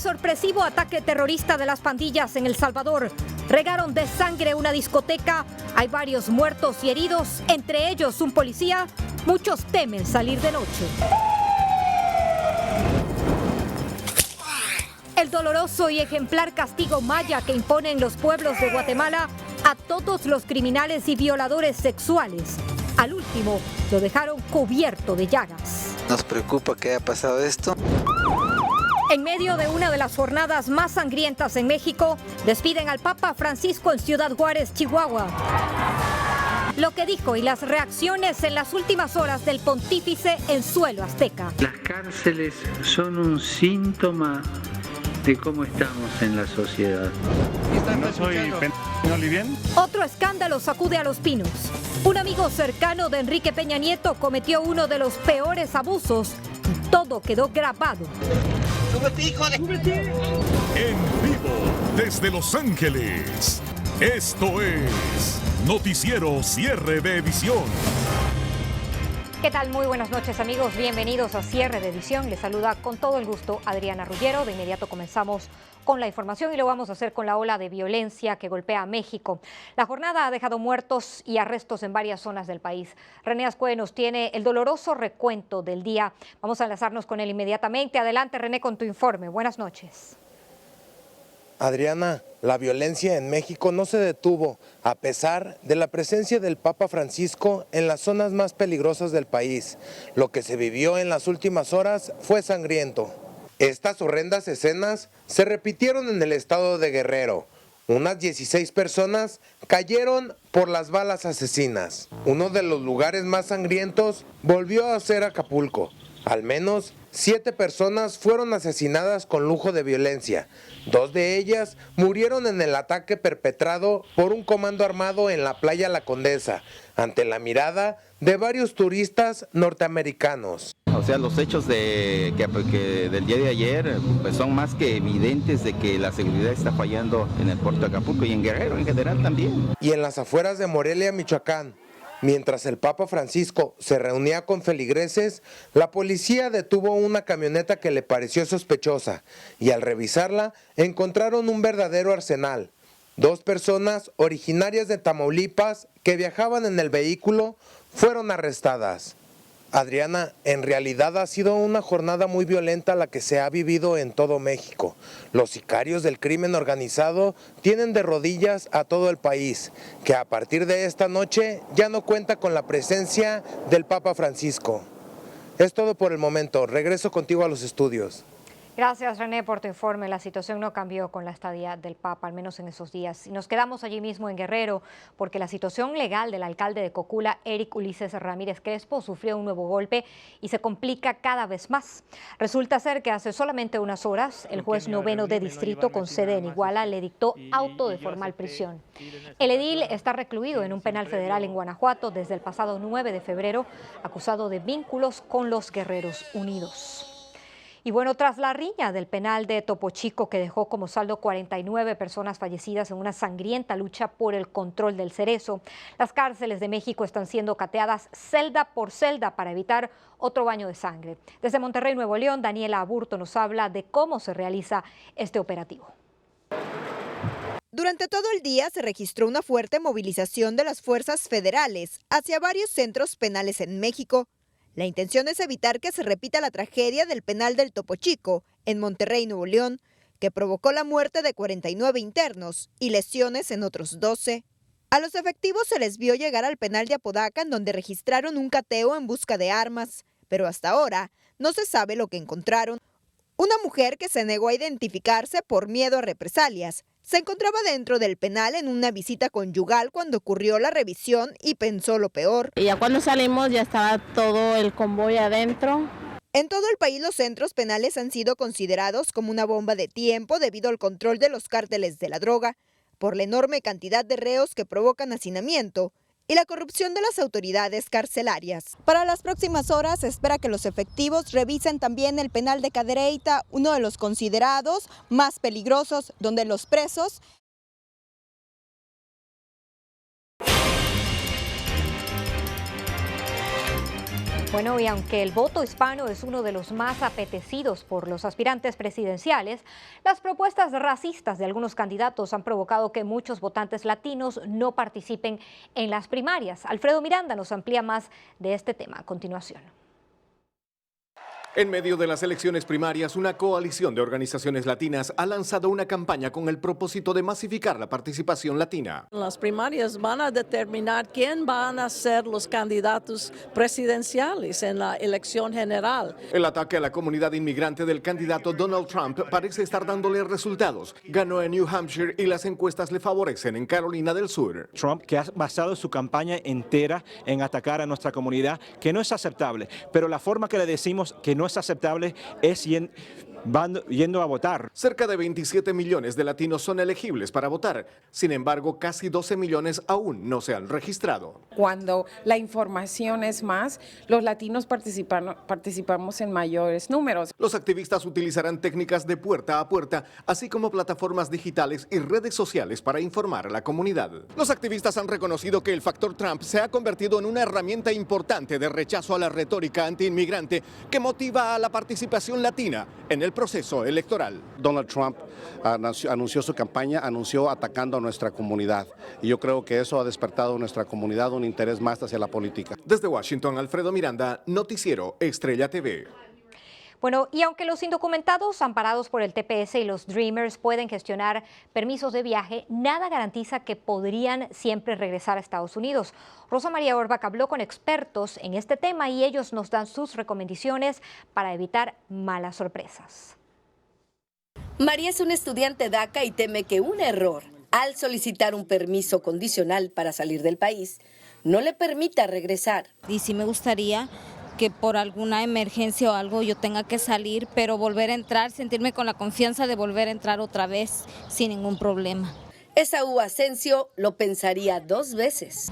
sorpresivo ataque terrorista de las pandillas en El Salvador. Regaron de sangre una discoteca. Hay varios muertos y heridos, entre ellos un policía. Muchos temen salir de noche. El doloroso y ejemplar castigo maya que imponen los pueblos de Guatemala a todos los criminales y violadores sexuales. Al último lo dejaron cubierto de llagas. Nos preocupa que haya pasado esto. En medio de una de las jornadas más sangrientas en México, despiden al Papa Francisco en Ciudad Juárez, Chihuahua. Lo que dijo y las reacciones en las últimas horas del pontífice en suelo azteca. Las cárceles son un síntoma de cómo estamos en la sociedad. No soy Olivien. Otro escándalo sacude a Los Pinos. Un amigo cercano de Enrique Peña Nieto cometió uno de los peores abusos y todo quedó grabado. ¡Súbete, hijo de... ¡Súbete! En vivo desde Los Ángeles. Esto es Noticiero Cierre de Edición. ¿Qué tal? Muy buenas noches, amigos. Bienvenidos a Cierre de Edición. Les saluda con todo el gusto Adriana Ruggiero. De inmediato comenzamos con la información y lo vamos a hacer con la ola de violencia que golpea a México. La jornada ha dejado muertos y arrestos en varias zonas del país. René Azcue nos tiene el doloroso recuento del día. Vamos a enlazarnos con él inmediatamente. Adelante, René, con tu informe. Buenas noches. Adriana, la violencia en México no se detuvo a pesar de la presencia del Papa Francisco en las zonas más peligrosas del país. Lo que se vivió en las últimas horas fue sangriento. Estas horrendas escenas se repitieron en el estado de Guerrero. Unas 16 personas cayeron por las balas asesinas. Uno de los lugares más sangrientos volvió a ser Acapulco. Al menos 7 personas fueron asesinadas con lujo de violencia. 2 de ellas murieron en el ataque perpetrado por un comando armado en la playa La Condesa, ante la mirada de varios turistas norteamericanos. O sea, los hechos del día de ayer pues son más que evidentes de que la seguridad está fallando en el puerto de Acapulco y en Guerrero en general también. Y en las afueras de Morelia, Michoacán, mientras el Papa Francisco se reunía con feligreses, la policía detuvo una camioneta que le pareció sospechosa y al revisarla encontraron un verdadero arsenal. 2 personas originarias de Tamaulipas que viajaban en el vehículo fueron arrestadas. Adriana, en realidad ha sido una jornada muy violenta la que se ha vivido en todo México. Los sicarios del crimen organizado tienen de rodillas a todo el país, que a partir de esta noche ya no cuenta con la presencia del Papa Francisco. Es todo por el momento. Regreso contigo a los estudios. Gracias, René, por tu informe. La situación no cambió con la estadía del Papa, al menos en esos días. Y nos quedamos allí mismo en Guerrero, porque la situación legal del alcalde de Cocula, Eric Ulises Ramírez Crespo, sufrió un nuevo golpe y se complica cada vez más. Resulta ser que hace solamente unas horas, el juez noveno de distrito con sede en Iguala le dictó auto de formal prisión. El edil está recluido en un penal federal en Guanajuato desde el pasado 9 de febrero, acusado de vínculos con los Guerreros Unidos. Y bueno, tras la riña del penal de Topo Chico que dejó como saldo 49 personas fallecidas en una sangrienta lucha por el control del cerezo, las cárceles de México están siendo cateadas celda por celda para evitar otro baño de sangre. Desde Monterrey, Nuevo León, Daniela Aburto nos habla de cómo se realiza este operativo. Durante todo el día se registró una fuerte movilización de las fuerzas federales hacia varios centros penales en México. La intención es evitar que se repita la tragedia del penal del Topo Chico, en Monterrey, Nuevo León, que provocó la muerte de 49 internos y lesiones en otros 12. A los efectivos se les vio llegar al penal de Apodaca, en donde registraron un cateo en busca de armas, pero hasta ahora no se sabe lo que encontraron. Una mujer que se negó a identificarse por miedo a represalias se encontraba dentro del penal en una visita conyugal cuando ocurrió la revisión y pensó lo peor. Y ya cuando salimos ya estaba todo el convoy adentro. En todo el país los centros penales han sido considerados como una bomba de tiempo debido al control de los cárteles de la droga, por la enorme cantidad de reos que provocan hacinamiento y la corrupción de las autoridades carcelarias. Para las próximas horas se espera que los efectivos revisen también el penal de Cadereyta, uno de los considerados más peligrosos, donde los presos Bueno, y aunque el voto hispano es uno de los más apetecidos por los aspirantes presidenciales, las propuestas racistas de algunos candidatos han provocado que muchos votantes latinos no participen en las primarias. Alfredo Miranda nos amplía más de este tema a continuación. En medio de las elecciones primarias, una coalición de organizaciones latinas ha lanzado una campaña con el propósito de masificar la participación latina. Las primarias van a determinar quién van a ser los candidatos presidenciales en la elección general. El ataque a la comunidad inmigrante del candidato Donald Trump parece estar dándole resultados. Ganó en New Hampshire y las encuestas le favorecen en Carolina del Sur. Trump, que ha basado su campaña entera en atacar a nuestra comunidad, que no es aceptable, pero la forma que le decimos que no es aceptable es yendo a votar. Cerca de 27 millones de latinos son elegibles para votar. Sin embargo, casi 12 millones aún no se han registrado. Cuando la información es más, los latinos participamos en mayores números. Los activistas utilizarán técnicas de puerta a puerta, así como plataformas digitales y redes sociales para informar a la comunidad. Los activistas han reconocido que el factor Trump se ha convertido en una herramienta importante de rechazo a la retórica antiinmigrante que motiva a la participación latina en el proceso electoral. Donald Trump anunció su campaña, anunció atacando a nuestra comunidad. Y yo creo que eso ha despertado en nuestra comunidad un interés más hacia la política. Desde Washington, Alfredo Miranda, Noticiero Estrella TV. Bueno, y aunque los indocumentados amparados por el TPS y los Dreamers pueden gestionar permisos de viaje, nada garantiza que podrían siempre regresar a Estados Unidos. Rosa María Orbach habló con expertos en este tema y ellos nos dan sus recomendaciones para evitar malas sorpresas. María es una estudiante DACA y teme que un error al solicitar un permiso condicional para salir del país no le permita regresar. Y sí me gustaría que por alguna emergencia o algo yo tenga que salir, pero volver a entrar, sentirme con la confianza de volver a entrar otra vez sin ningún problema. Esaú Asensio lo pensaría 2 veces.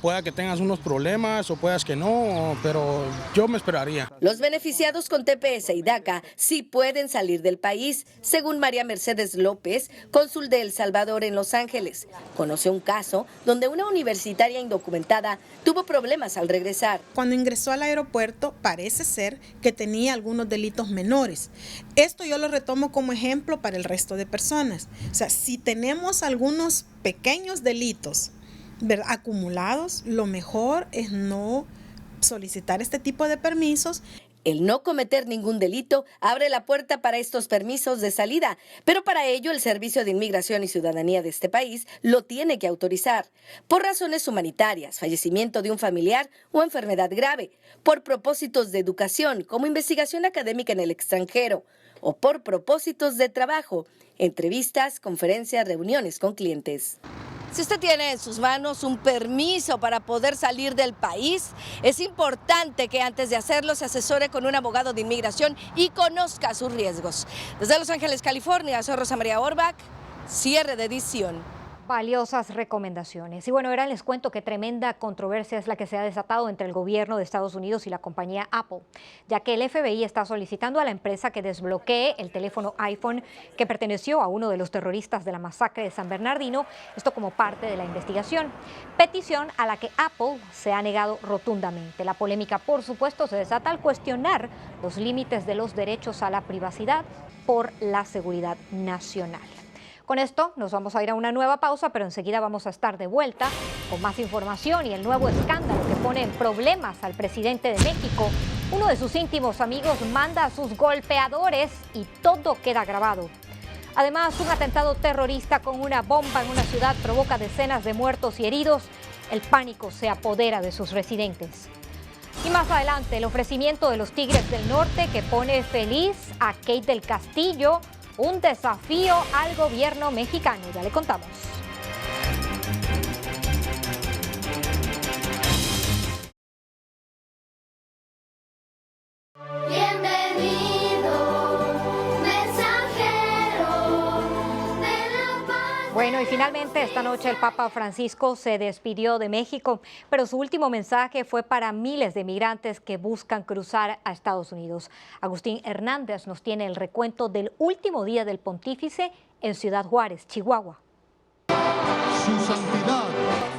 Pueda que tengas unos problemas o puedas que no, pero yo me esperaría. Los beneficiados con TPS y DACA sí pueden salir del país, según María Mercedes López, cónsul de El Salvador en Los Ángeles. Conoció un caso donde una universitaria indocumentada tuvo problemas al regresar. Cuando ingresó al aeropuerto parece ser que tenía algunos delitos menores. Esto yo lo retomo como ejemplo para el resto de personas. O sea, si tenemos algunos pequeños delitos, ¿verdad?, acumulados, lo mejor es no solicitar este tipo de permisos. El no cometer ningún delito abre la puerta para estos permisos de salida, pero para ello el Servicio de Inmigración y Ciudadanía de este país lo tiene que autorizar, por razones humanitarias, fallecimiento de un familiar o enfermedad grave, por propósitos de educación como investigación académica en el extranjero, o por propósitos de trabajo, entrevistas, conferencias, reuniones con clientes. Si usted tiene en sus manos un permiso para poder salir del país, es importante que antes de hacerlo se asesore con un abogado de inmigración y conozca sus riesgos. Desde Los Ángeles, California, soy Rosa María Orbach, cierre de edición. Valiosas recomendaciones. Y bueno, ahora les cuento que tremenda controversia es la que se ha desatado entre el gobierno de Estados Unidos y la compañía Apple, ya que el FBI está solicitando a la empresa que desbloquee el teléfono iPhone que perteneció a uno de los terroristas de la masacre de San Bernardino, esto como parte de la investigación. Petición a la que Apple se ha negado rotundamente. La polémica, por supuesto, se desata al cuestionar los límites de los derechos a la privacidad por la seguridad nacional. Con esto nos vamos a ir a una nueva pausa, pero enseguida vamos a estar de vuelta con más información y el nuevo escándalo que pone en problemas al presidente de México. Uno de sus íntimos amigos manda a sus golpeadores y todo queda grabado. Además, un atentado terrorista con una bomba en una ciudad provoca decenas de muertos y heridos. El pánico se apodera de sus residentes. Y más adelante, el ofrecimiento de los Tigres del Norte que pone feliz a Kate del Castillo. Un desafío al gobierno mexicano, ya le contamos. Bueno, y finalmente esta noche el Papa Francisco se despidió de México, pero su último mensaje fue para miles de migrantes que buscan cruzar a Estados Unidos. Agustín Hernández nos tiene el recuento del último día del pontífice en Ciudad Juárez, Chihuahua. Su santidad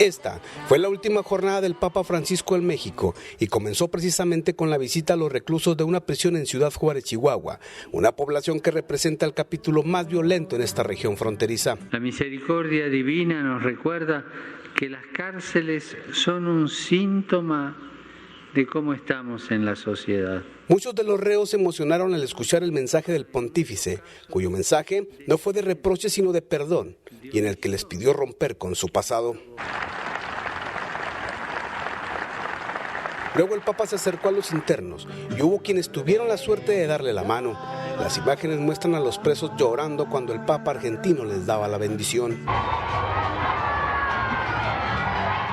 Esta fue la última jornada del Papa Francisco en México y comenzó precisamente con la visita a los reclusos de una prisión en Ciudad Juárez, Chihuahua, una población que representa el capítulo más violento en esta región fronteriza. La misericordia divina nos recuerda que las cárceles son un síntoma de cómo estamos en la sociedad. Muchos de los reos se emocionaron al escuchar el mensaje del pontífice, cuyo mensaje no fue de reproche sino de perdón, y en el que les pidió romper con su pasado. Luego el Papa se acercó a los internos y hubo quienes tuvieron la suerte de darle la mano. Las imágenes muestran a los presos llorando cuando el Papa argentino les daba la bendición.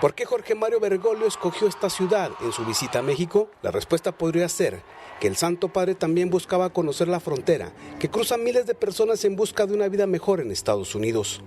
¿Por qué Jorge Mario Bergoglio escogió esta ciudad en su visita a México? La respuesta podría ser que el Santo Padre también buscaba conocer la frontera, que cruza miles de personas en busca de una vida mejor en Estados Unidos.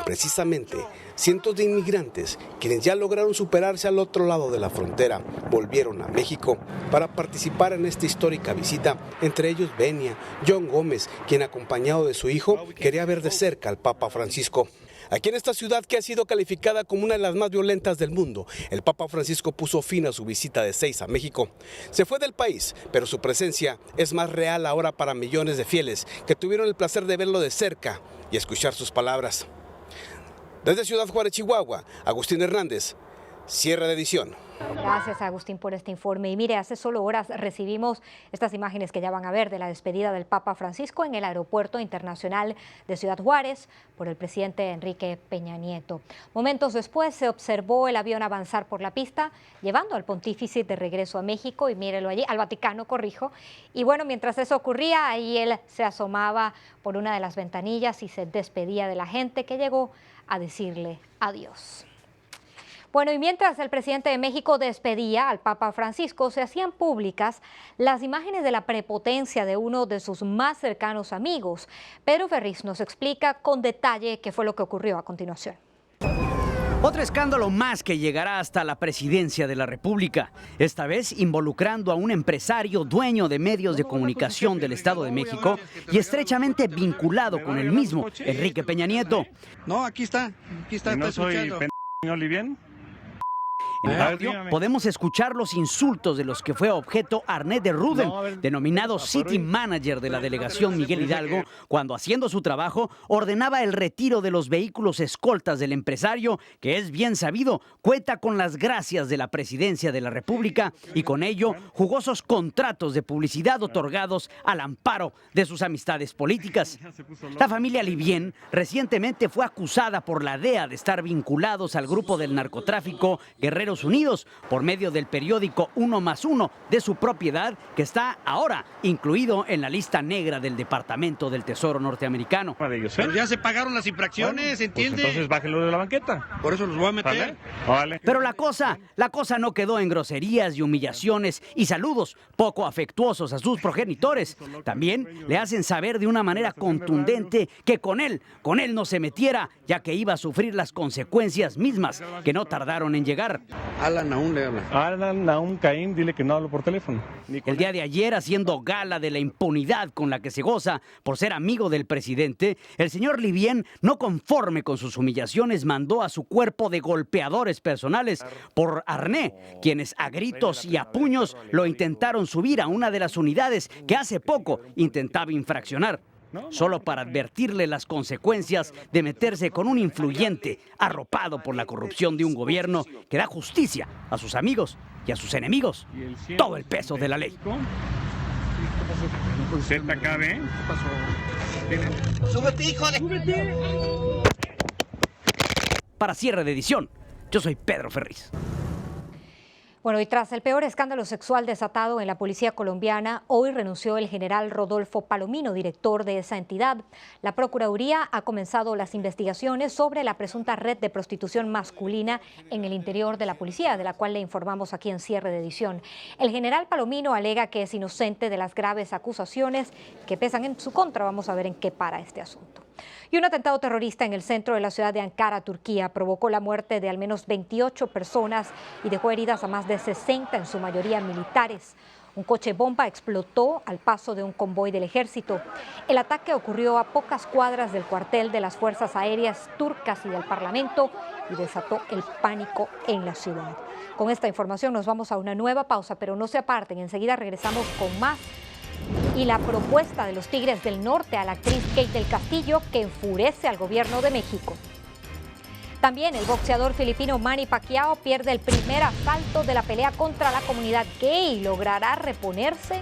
Precisamente, cientos de inmigrantes, quienes ya lograron superarse al otro lado de la frontera, volvieron a México para participar en esta histórica visita, entre ellos Benia, John Gómez, quien acompañado de su hijo quería ver de cerca al Papa Francisco. Aquí en esta ciudad que ha sido calificada como una de las más violentas del mundo, el Papa Francisco puso fin a su visita de 6 a México. Se fue del país, pero su presencia es más real ahora para millones de fieles que tuvieron el placer de verlo de cerca y escuchar sus palabras. Desde Ciudad Juárez, Chihuahua, Agustín Hernández, cierre de edición. Gracias, Agustín, por este informe. Y mire, hace solo horas recibimos estas imágenes que ya van a ver de la despedida del Papa Francisco en el Aeropuerto Internacional de Ciudad Juárez por el presidente Enrique Peña Nieto. Momentos después se observó el avión avanzar por la pista, llevando al pontífice de regreso a México, y mírelo allí, al Vaticano, corrijo. Y bueno, mientras eso ocurría, ahí él se asomaba por una de las ventanillas y se despedía de la gente que llegó a decirle adiós. Bueno, y mientras el presidente de México despedía al Papa Francisco, se hacían públicas las imágenes de la prepotencia de uno de sus más cercanos amigos. Pedro Ferriz nos explica con detalle qué fue lo que ocurrió a continuación. Otro escándalo más que llegará hasta la presidencia de la República, esta vez involucrando a un empresario dueño de medios de comunicación del Estado de México y estrechamente vinculado con el mismo, Enrique Peña Nieto. No, aquí está, no soy ¿Oli bien? En el audio podemos escuchar los insultos de los que fue objeto Arnet de Ruden, denominado City Manager de la delegación Miguel Hidalgo, cuando haciendo su trabajo ordenaba el retiro de los vehículos escoltas del empresario, que es bien sabido, cuenta con las gracias de la presidencia de la República y con ello jugosos contratos de publicidad otorgados al amparo de sus amistades políticas. La familia Livien recientemente fue acusada por la DEA de estar vinculados al grupo del narcotráfico Guerreros Unidos por medio del periódico 1+1 de su propiedad, que está ahora incluido en la lista negra del Departamento del Tesoro norteamericano. Pero ya se pagaron las infracciones, ¿entiende? Pues entonces bájenlo de la banqueta. Por eso los voy a meter. Vale. Pero la cosa no quedó en groserías y humillaciones y saludos poco afectuosos a sus progenitores. También le hacen saber de una manera contundente que con él no se metiera, ya que iba a sufrir las consecuencias mismas que no tardaron en llegar. Alan Naum le habla. Alan Naum Caín, dile que no hablo por teléfono. El día de ayer, haciendo gala de la impunidad con la que se goza por ser amigo del presidente, el señor Livien, no conforme con sus humillaciones, mandó a su cuerpo de golpeadores personales por Arné, quienes a gritos y a puños lo intentaron subir a una de las unidades que hace poco intentaba infraccionar, solo para advertirle las consecuencias de meterse con un influyente arropado por la corrupción de un gobierno que da justicia a sus amigos y a sus enemigos. Todo el peso de la ley. ¡Súbete, hijo de... ¡Súbete! Para cierre de edición, yo soy Pedro Ferriz. Bueno, y tras el peor escándalo sexual desatado en la policía colombiana, hoy renunció el general Rodolfo Palomino, director de esa entidad. La Procuraduría ha comenzado las investigaciones sobre la presunta red de prostitución masculina en el interior de la policía, de la cual le informamos aquí en cierre de edición. El general Palomino alega que es inocente de las graves acusaciones que pesan en su contra. Vamos a ver en qué para este asunto. Y un atentado terrorista en el centro de la ciudad de Ankara, Turquía, provocó la muerte de al menos 28 personas y dejó heridas a más de 60, en su mayoría militares. Un coche bomba explotó al paso de un convoy del ejército. El ataque ocurrió a pocas cuadras del cuartel de las Fuerzas Aéreas turcas y del Parlamento y desató el pánico en la ciudad. Con esta información nos vamos a una nueva pausa, pero no se aparten, enseguida regresamos con más. Y la propuesta de los Tigres del Norte a la actriz Kate del Castillo que enfurece al gobierno de México. También el boxeador filipino Manny Pacquiao pierde el primer asalto de la pelea contra la comunidad gay. ¿Logrará reponerse?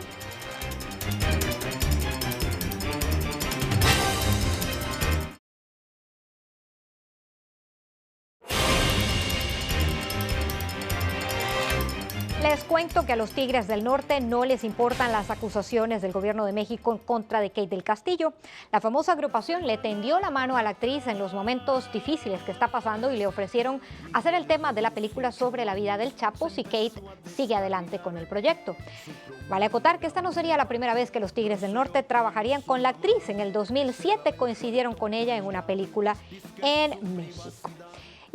Les cuento que a los Tigres del Norte no les importan las acusaciones del gobierno de México en contra de Kate del Castillo. La famosa agrupación le tendió la mano a la actriz en los momentos difíciles que está pasando y le ofrecieron hacer el tema de la película sobre la vida del Chapo si Kate sigue adelante con el proyecto. Vale acotar que esta no sería la primera vez que los Tigres del Norte trabajarían con la actriz. En el 2007 coincidieron con ella en una película en México.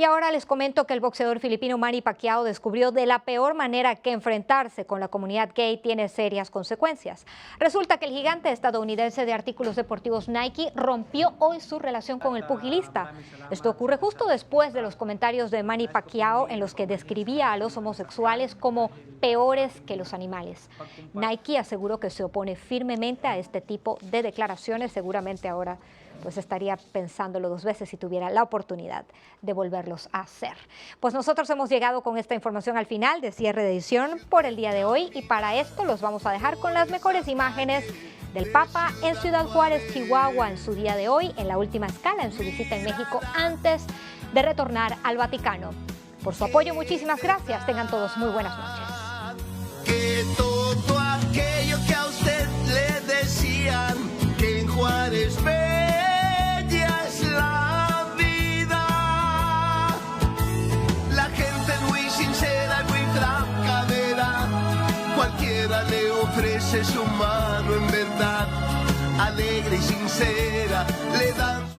Y ahora les comento que el boxeador filipino Manny Pacquiao descubrió de la peor manera que enfrentarse con la comunidad gay tiene serias consecuencias. Resulta que el gigante estadounidense de artículos deportivos Nike rompió hoy su relación con el pugilista. Esto ocurre justo después de los comentarios de Manny Pacquiao en los que describía a los homosexuales como peores que los animales. Nike aseguró que se opone firmemente a este tipo de declaraciones. Seguramente ahora pues estaría pensándolo dos veces si tuviera la oportunidad de volverlos a hacer. Pues nosotros hemos llegado con esta información al final de cierre de edición por el día de hoy y para esto los vamos a dejar con las mejores imágenes del Papa en Ciudad Juárez, Chihuahua, en su día de hoy, en la última escala en su visita en México antes de retornar al Vaticano. Por su apoyo, muchísimas gracias. Tengan todos muy buenas noches. Que todo aquello que a usted le decían que en Juárez es la vida. La gente muy sincera y muy trabajadera, cualquiera le ofrece su mano en verdad, alegre y sincera.